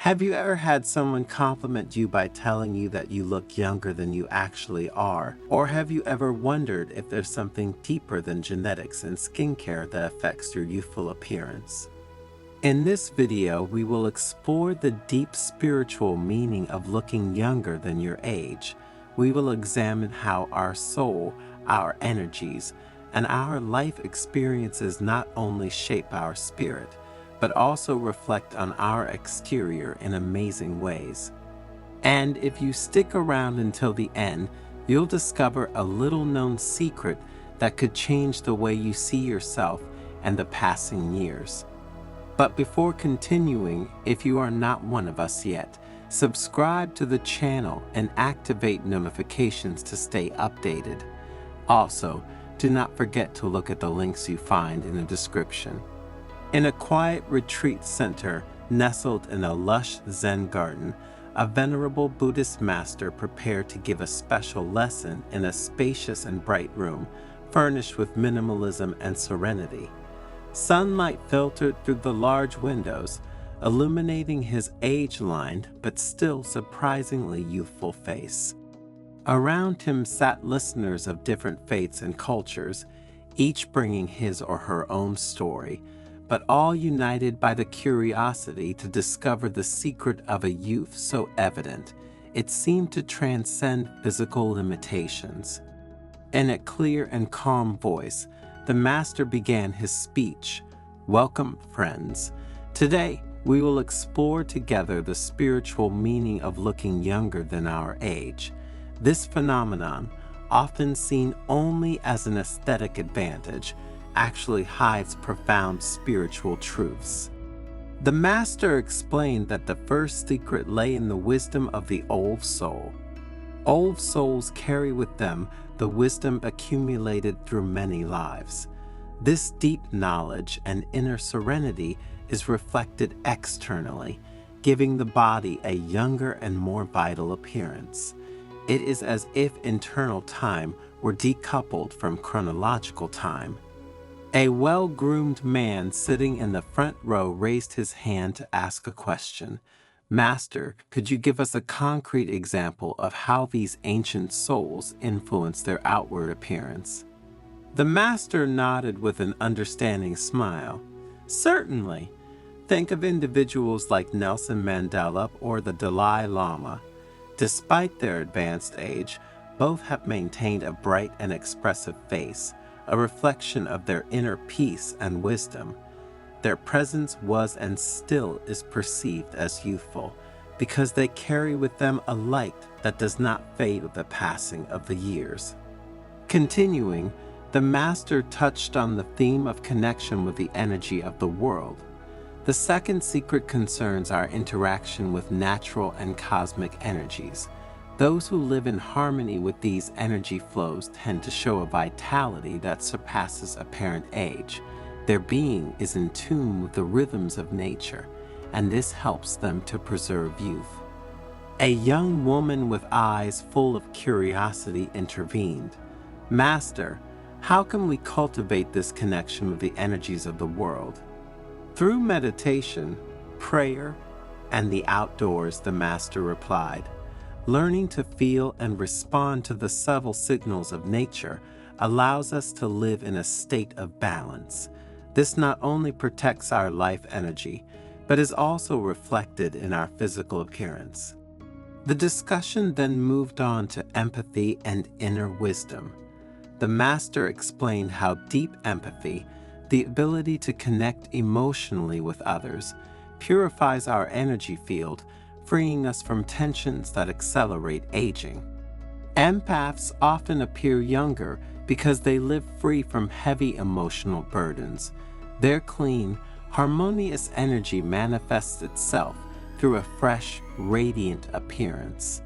Have you ever had someone compliment you by telling you that you look younger than you actually are? Or have you ever wondered if there's something deeper than genetics and skincare that affects your youthful appearance? In this video, we will explore the deep spiritual meaning of looking younger than your age. We will examine how our soul, our energies, and our life experiences not only shape our spirit, but also reflect on our exterior in amazing ways. And if you stick around until the end, you'll discover a little-known secret that could change the way you see yourself and the passing years. But before continuing, if you are not one of us yet, subscribe to the channel and activate notifications to stay updated. Also, do not forget to look at the links you find in the description. In a quiet retreat center nestled in a lush Zen garden, a venerable Buddhist master prepared to give a special lesson in a spacious and bright room, furnished with minimalism and serenity. Sunlight filtered through the large windows, illuminating his age-lined but still surprisingly youthful face. Around him sat listeners of different faiths and cultures, each bringing his or her own story, but all united by the curiosity to discover the secret of a youth so evident, it seemed to transcend physical limitations. In a clear and calm voice, the master began his speech. Welcome, friends. Today, we will explore together the spiritual meaning of looking younger than our age. This phenomenon, often seen only as an aesthetic advantage, actually hides profound spiritual truths. The master explained that the first secret lay in the wisdom of the old soul. Old souls carry with them the wisdom accumulated through many lives. This deep knowledge and inner serenity is reflected externally, giving the body a younger and more vital appearance. It is as if internal time were decoupled from chronological time. A well-groomed man sitting in the front row raised his hand to ask a question. Master, could you give us a concrete example of how these ancient souls influence their outward appearance? The master nodded with an understanding smile. Certainly. Think of individuals like Nelson Mandela or the Dalai Lama. Despite their advanced age, both have maintained a bright and expressive face, a reflection of their inner peace and wisdom. Their presence was and still is perceived as youthful, because they carry with them a light that does not fade with the passing of the years. Continuing, the master touched on the theme of connection with the energy of the world. The second secret concerns our interaction with natural and cosmic energies. Those who live in harmony with these energy flows tend to show a vitality that surpasses apparent age. Their being is in tune with the rhythms of nature, and this helps them to preserve youth. A young woman with eyes full of curiosity intervened. Master, how can we cultivate this connection with the energies of the world? Through meditation, prayer, and the outdoors, the master replied. Learning to feel and respond to the subtle signals of nature allows us to live in a state of balance. This not only protects our life energy, but is also reflected in our physical appearance. The discussion then moved on to empathy and inner wisdom. The master explained how deep empathy, the ability to connect emotionally with others, purifies our energy field, freeing us from tensions that accelerate aging. Empaths often appear younger because they live free from heavy emotional burdens. Their clean, harmonious energy manifests itself through a fresh, radiant appearance.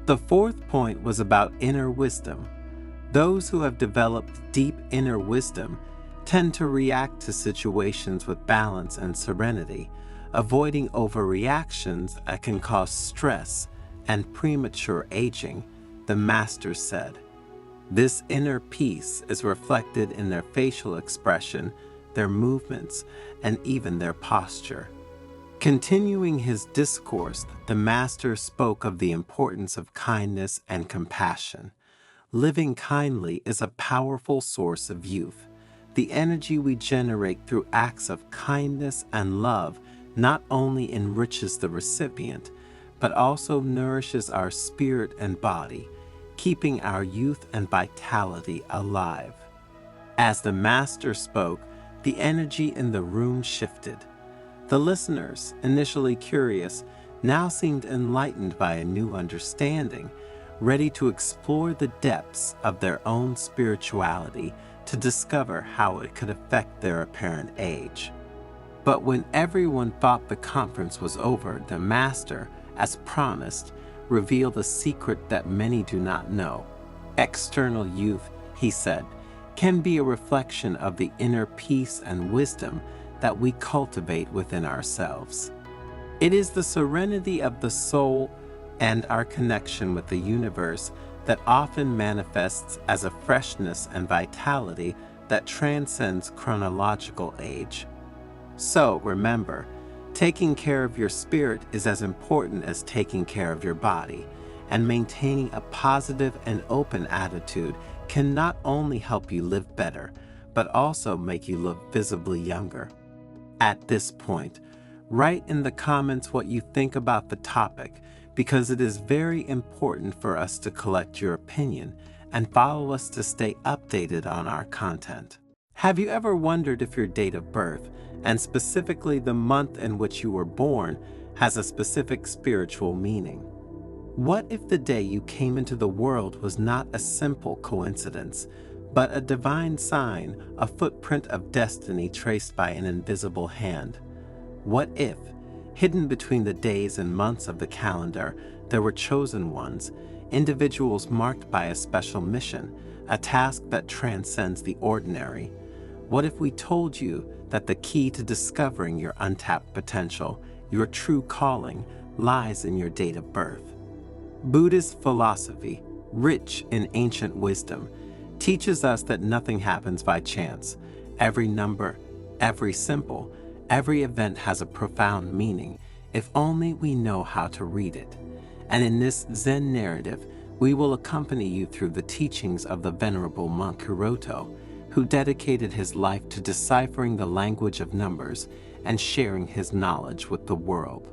The fourth point was about inner wisdom. Those who have developed deep inner wisdom tend to react to situations with balance and serenity, avoiding overreactions that can cause stress and premature aging, the master said. This inner peace is reflected in their facial expression, their movements, and even their posture. Continuing his discourse, the master spoke of the importance of kindness and compassion. Living kindly is a powerful source of youth. The energy we generate through acts of kindness and love not only enriches the recipient, but also nourishes our spirit and body, keeping our youth and vitality alive. As the master spoke, the energy in the room shifted. The listeners, initially curious, now seemed enlightened by a new understanding, ready to explore the depths of their own spirituality to discover how it could affect their apparent age. But when everyone thought the conference was over, the master, as promised, revealed a secret that many do not know. External youth, he said, can be a reflection of the inner peace and wisdom that we cultivate within ourselves. It is the serenity of the soul and our connection with the universe that often manifests as a freshness and vitality that transcends chronological age. So remember, taking care of your spirit is as important as taking care of your body, and maintaining a positive and open attitude can not only help you live better, but also make you look visibly younger. At this point, write in the comments what you think about the topic, because it is very important for us to collect your opinion and follow us to stay updated on our content. Have you ever wondered if your date of birth, and specifically the month in which you were born, has a specific spiritual meaning? What if the day you came into the world was not a simple coincidence, but a divine sign, a footprint of destiny traced by an invisible hand? What if, hidden between the days and months of the calendar, there were chosen ones, individuals marked by a special mission, a task that transcends the ordinary? What if we told you that the key to discovering your untapped potential, your true calling, lies in your date of birth? Buddhist philosophy, rich in ancient wisdom, teaches us that nothing happens by chance. Every number, every symbol, every event has a profound meaning, if only we know how to read it. And in this Zen narrative, we will accompany you through the teachings of the venerable monk Hiroto, who dedicated his life to deciphering the language of numbers and sharing his knowledge with the world.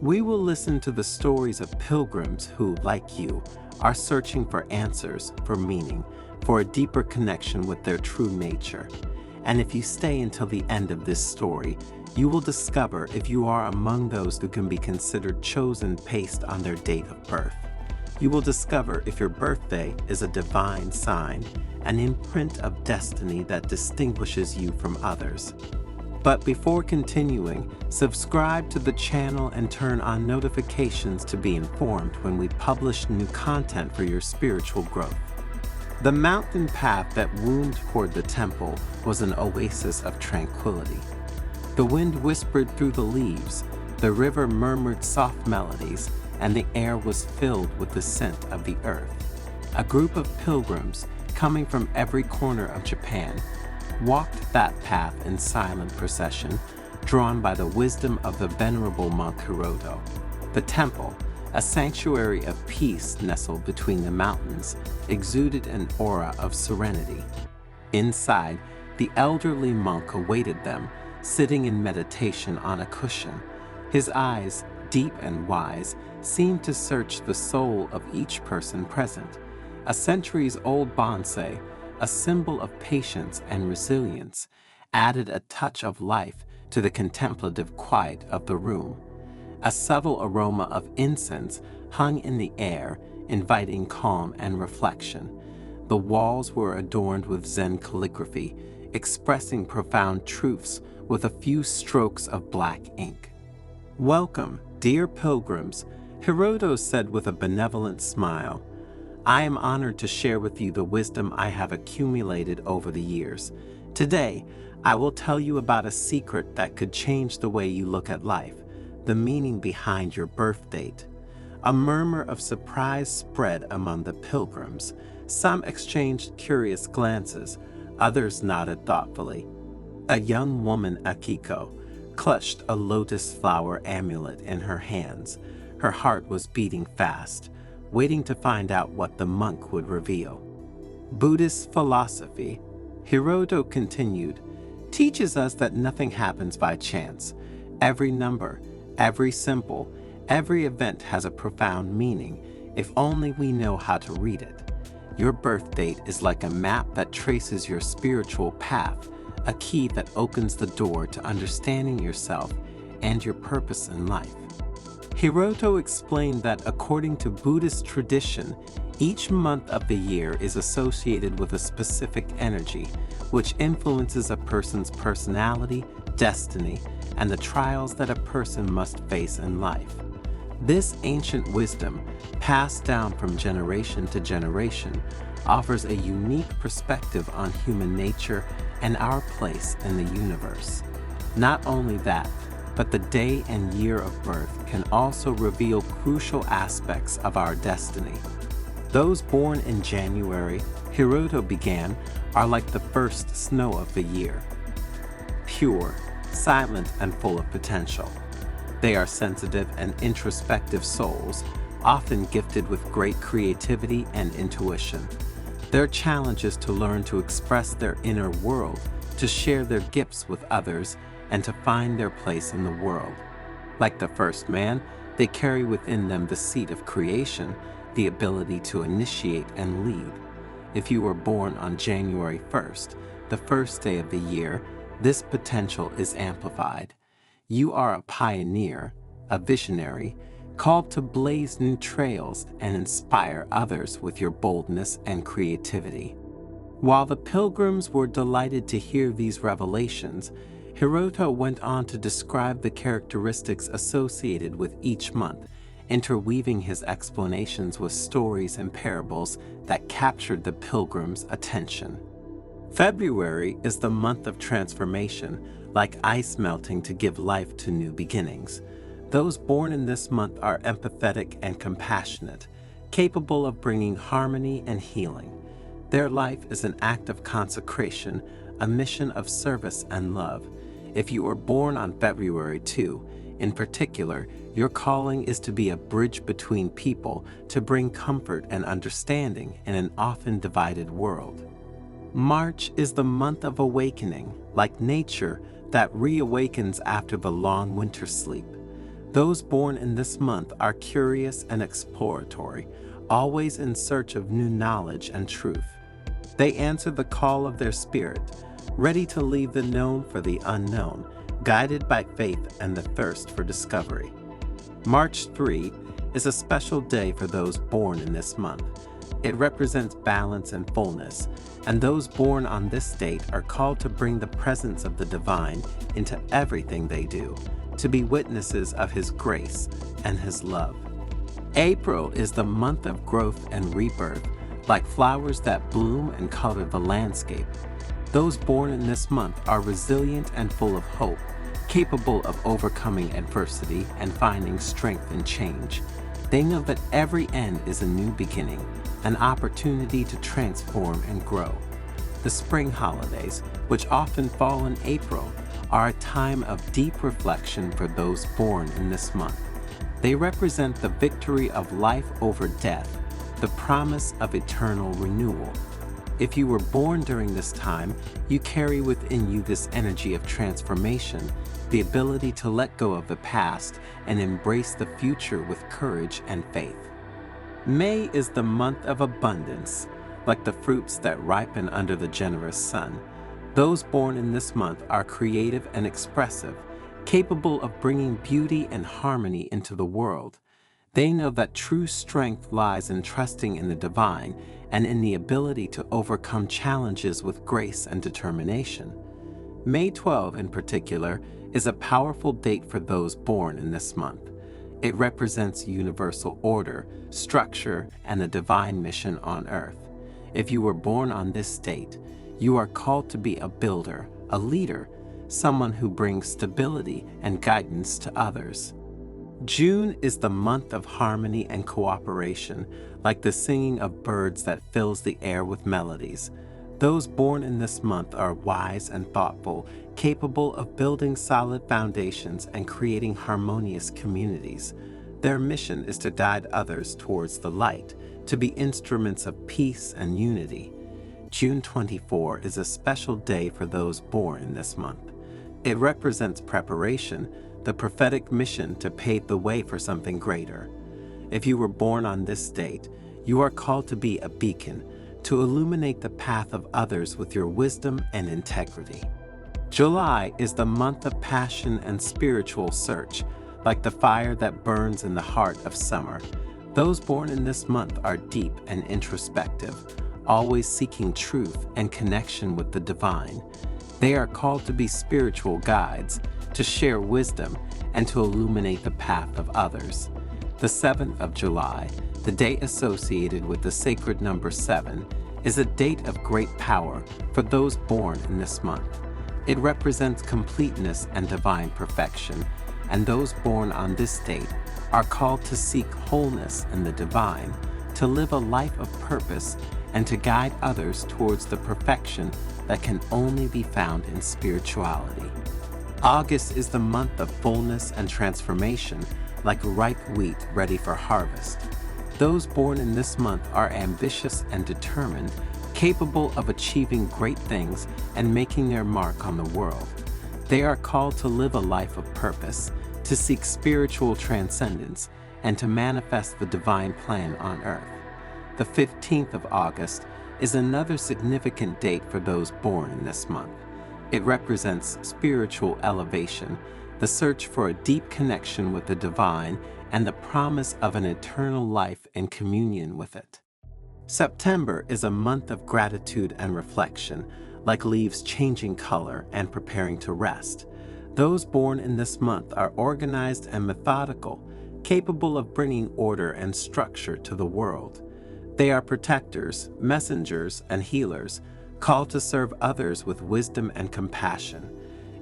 We will listen to the stories of pilgrims who, like you, are searching for answers, for meaning, for a deeper connection with their true nature. And if you stay until the end of this story, you will discover if you are among those who can be considered chosen based on their date of birth. You will discover if your birthday is a divine sign, an imprint of destiny that distinguishes you from others. But before continuing, subscribe to the channel and turn on notifications to be informed when we publish new content for your spiritual growth. The mountain path that wound toward the temple was an oasis of tranquility. The wind whispered through the leaves, the river murmured soft melodies, and the air was filled with the scent of the earth. A group of pilgrims, coming from every corner of Japan, walked that path in silent procession, drawn by the wisdom of the venerable monk Hiroto. The temple, a sanctuary of peace nestled between the mountains, exuded an aura of serenity. Inside, the elderly monk awaited them, sitting in meditation on a cushion. His eyes, deep and wise, seemed to search the soul of each person present. A centuries-old bonsai, a symbol of patience and resilience, added a touch of life to the contemplative quiet of the room. A subtle aroma of incense hung in the air, inviting calm and reflection. The walls were adorned with Zen calligraphy, expressing profound truths with a few strokes of black ink. "Welcome, dear pilgrims," Hiroto said with a benevolent smile. "I am honored to share with you the wisdom I have accumulated over the years. Today, I will tell you about a secret that could change the way you look at life, the meaning behind your birth date." A murmur of surprise spread among the pilgrims. Some exchanged curious glances, others nodded thoughtfully. A young woman, Akiko, clutched a lotus flower amulet in her hands. Her heart was beating fast, waiting to find out what the monk would reveal. Buddhist philosophy, Hiroto continued, teaches us that nothing happens by chance. Every number, every symbol, every event has a profound meaning, if only we know how to read it. Your birth date is like a map that traces your spiritual path, a key that opens the door to understanding yourself and your purpose in life. Hiroto explained that according to Buddhist tradition, each month of the year is associated with a specific energy, which influences a person's personality, destiny, and the trials that a person must face in life. This ancient wisdom, passed down from generation to generation, offers a unique perspective on human nature and our place in the universe. Not only that, but the day and year of birth can also reveal crucial aspects of our destiny. Those born in January, Hiroto began, are like the first snow of the year. Pure, silent, and full of potential. They are sensitive and introspective souls, often gifted with great creativity and intuition. Their challenge is to learn to express their inner world, to share their gifts with others, and to find their place in the world. Like the first man, they carry within them the seed of creation, the ability to initiate and lead. If you were born on January 1st, the first day of the year, this potential is amplified. You are a pioneer, a visionary, called to blaze new trails and inspire others with your boldness and creativity. While the pilgrims were delighted to hear these revelations, Hiroto went on to describe the characteristics associated with each month, interweaving his explanations with stories and parables that captured the pilgrims' attention. February is the month of transformation, like ice melting to give life to new beginnings. Those born in this month are empathetic and compassionate, capable of bringing harmony and healing. Their life is an act of consecration, a mission of service and love. If you were born on February 2, in particular, your calling is to be a bridge between people, to bring comfort and understanding in an often divided world. March is the month of awakening, like nature that reawakens after the long winter sleep. Those born in this month are curious and exploratory, always in search of new knowledge and truth. They answer the call of their spirit, ready to leave the known for the unknown, guided by faith and the thirst for discovery. March 3 is a special day for those born in this month. It represents balance and fullness, and those born on this date are called to bring the presence of the divine into everything they do, to be witnesses of His grace and His love. April is the month of growth and rebirth, like flowers that bloom and color the landscape. Those born in this month are resilient and full of hope, capable of overcoming adversity and finding strength in change. They know that every end is a new beginning, an opportunity to transform and grow. The spring holidays, which often fall in April, are a time of deep reflection for those born in this month. They represent the victory of life over death, the promise of eternal renewal. If you were born during this time, you carry within you this energy of transformation, the ability to let go of the past and embrace the future with courage and faith. May is the month of abundance, like the fruits that ripen under the generous sun. Those born in this month are creative and expressive, capable of bringing beauty and harmony into the world. They know that true strength lies in trusting in the divine and in the ability to overcome challenges with grace and determination. May 12, in particular, is a powerful date for those born in this month. It represents universal order, structure, and the divine mission on earth. If you were born on this date, you are called to be a builder, a leader, someone who brings stability and guidance to others. June is the month of harmony and cooperation, like the singing of birds that fills the air with melodies. Those born in this month are wise and thoughtful, capable of building solid foundations and creating harmonious communities. Their mission is to guide others towards the light, to be instruments of peace and unity. June 24 is a special day for those born in this month. It represents preparation, the prophetic mission to pave the way for something greater. If you were born on this date, you are called to be a beacon, to illuminate the path of others with your wisdom and integrity. July is the month of passion and spiritual search, like the fire that burns in the heart of summer. Those born in this month are deep and introspective, always seeking truth and connection with the divine. They are called to be spiritual guides, to share wisdom, and to illuminate the path of others. The 7th of July, the day associated with the sacred number 7, is a date of great power for those born in this month. It represents completeness and divine perfection, and those born on this date are called to seek wholeness in the divine, to live a life of purpose, and to guide others towards the perfection that can only be found in spirituality. August is the month of fullness and transformation, like ripe wheat ready for harvest. Those born in this month are ambitious and determined, capable of achieving great things and making their mark on the world. They are called to live a life of purpose, to seek spiritual transcendence, and to manifest the divine plan on earth. The 15th of August is another significant date for those born in this month. It represents spiritual elevation, the search for a deep connection with the divine, and the promise of an eternal life in communion with it. September is a month of gratitude and reflection, like leaves changing color and preparing to rest. Those born in this month are organized and methodical, capable of bringing order and structure to the world. They are protectors, messengers, and healers, called to serve others with wisdom and compassion.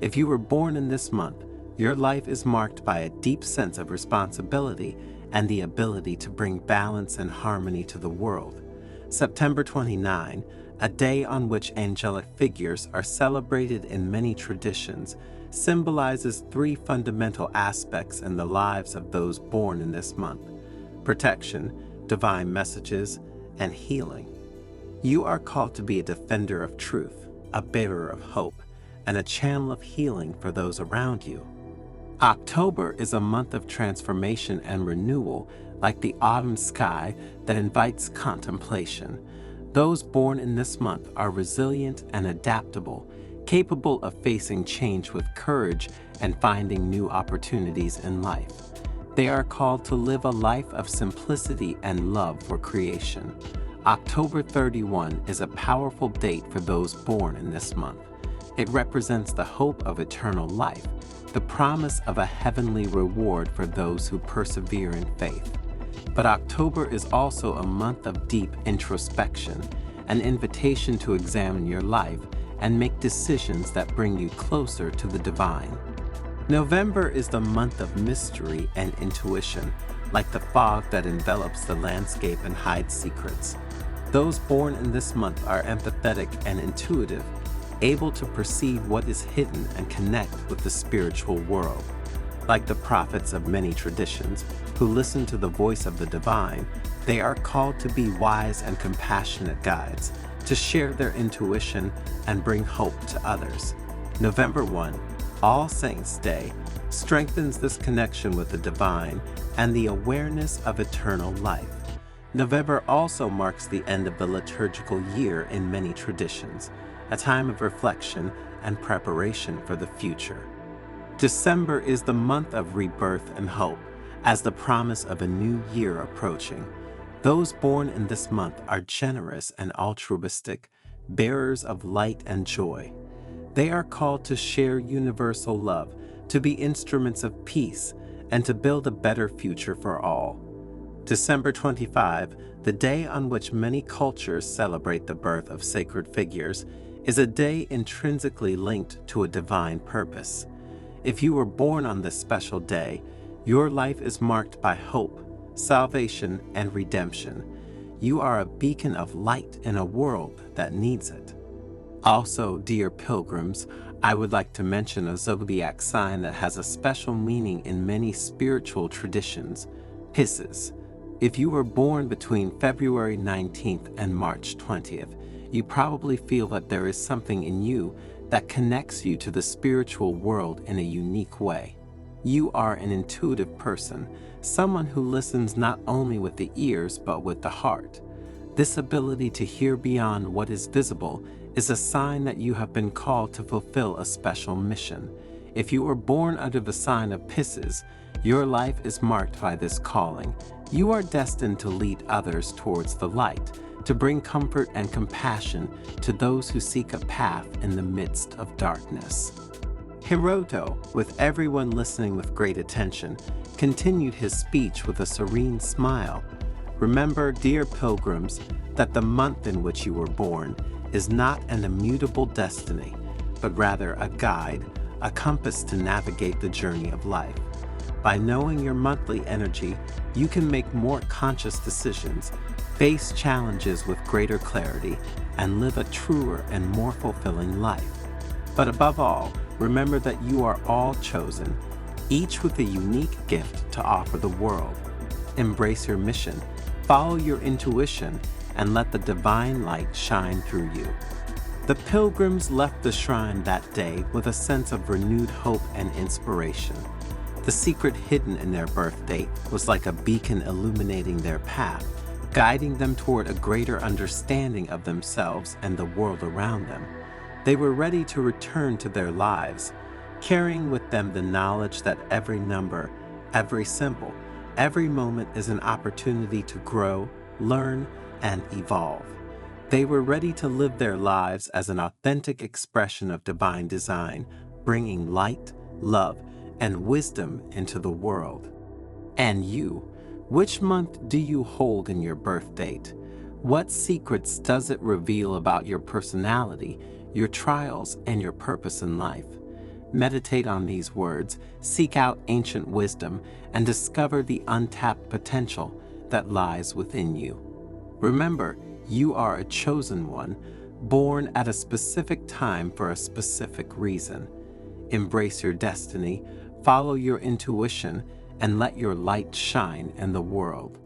If you were born in this month, your life is marked by a deep sense of responsibility and the ability to bring balance and harmony to the world. September 29, a day on which angelic figures are celebrated in many traditions, symbolizes three fundamental aspects in the lives of those born in this month: protection, divine messages, and healing. You are called to be a defender of truth, a bearer of hope, and a channel of healing for those around you. October is a month of transformation and renewal, like the autumn sky that invites contemplation. Those born in this month are resilient and adaptable, capable of facing change with courage and finding new opportunities in life. They are called to live a life of simplicity and love for creation. October 31 is a powerful date for those born in this month. It represents the hope of eternal life, the promise of a heavenly reward for those who persevere in faith. But October is also a month of deep introspection, an invitation to examine your life and make decisions that bring you closer to the divine. November is the month of mystery and intuition, like the fog that envelops the landscape and hides secrets. Those born in this month are empathetic and intuitive, able to perceive what is hidden and connect with the spiritual world. Like the prophets of many traditions, who listen to the voice of the divine, they are called to be wise and compassionate guides, to share their intuition and bring hope to others. November 1, All Saints' Day, strengthens this connection with the divine and the awareness of eternal life. November also marks the end of the liturgical year in many traditions, a time of reflection and preparation for the future. December is the month of rebirth and hope, as the promise of a new year approaching. Those born in this month are generous and altruistic, bearers of light and joy. They are called to share universal love, to be instruments of peace, and to build a better future for all. December 25, the day on which many cultures celebrate the birth of sacred figures, is a day intrinsically linked to a divine purpose. If you were born on this special day, your life is marked by hope, salvation, and redemption. You are a beacon of light in a world that needs it. Also, dear pilgrims, I would like to mention a zodiac sign that has a special meaning in many spiritual traditions: Pisces. If you were born between February 19th and March 20th, you probably feel that there is something in you that connects you to the spiritual world in a unique way. You are an intuitive person, someone who listens not only with the ears but with the heart. This ability to hear beyond what is visible is a sign that you have been called to fulfill a special mission. If you were born under the sign of Pisces, your life is marked by this calling. You are destined to lead others towards the light, to bring comfort and compassion to those who seek a path in the midst of darkness. Hiroto, with everyone listening with great attention, continued his speech with a serene smile. Remember, dear pilgrims, that the month in which you were born is not an immutable destiny, but rather a guide, a compass to navigate the journey of life. By knowing your monthly energy, you can make more conscious decisions, face challenges with greater clarity, and live a truer and more fulfilling life. But above all, remember that you are all chosen, each with a unique gift to offer the world. Embrace your mission, follow your intuition, and let the divine light shine through you. The pilgrims left the shrine that day with a sense of renewed hope and inspiration. The secret hidden in their birth date was like a beacon illuminating their path, guiding them toward a greater understanding of themselves and the world around them. They were ready to return to their lives, carrying with them the knowledge that every number, every symbol, every moment is an opportunity to grow, learn, and evolve. They were ready to live their lives as an authentic expression of divine design, bringing light, love, and wisdom into the world. And you, which month do you hold in your birth date? What secrets does it reveal about your personality, your trials, and your purpose in life? Meditate on these words, seek out ancient wisdom, and discover the untapped potential that lies within you. Remember, you are a chosen one, born at a specific time for a specific reason. Embrace your destiny, follow your intuition, and let your light shine in the world.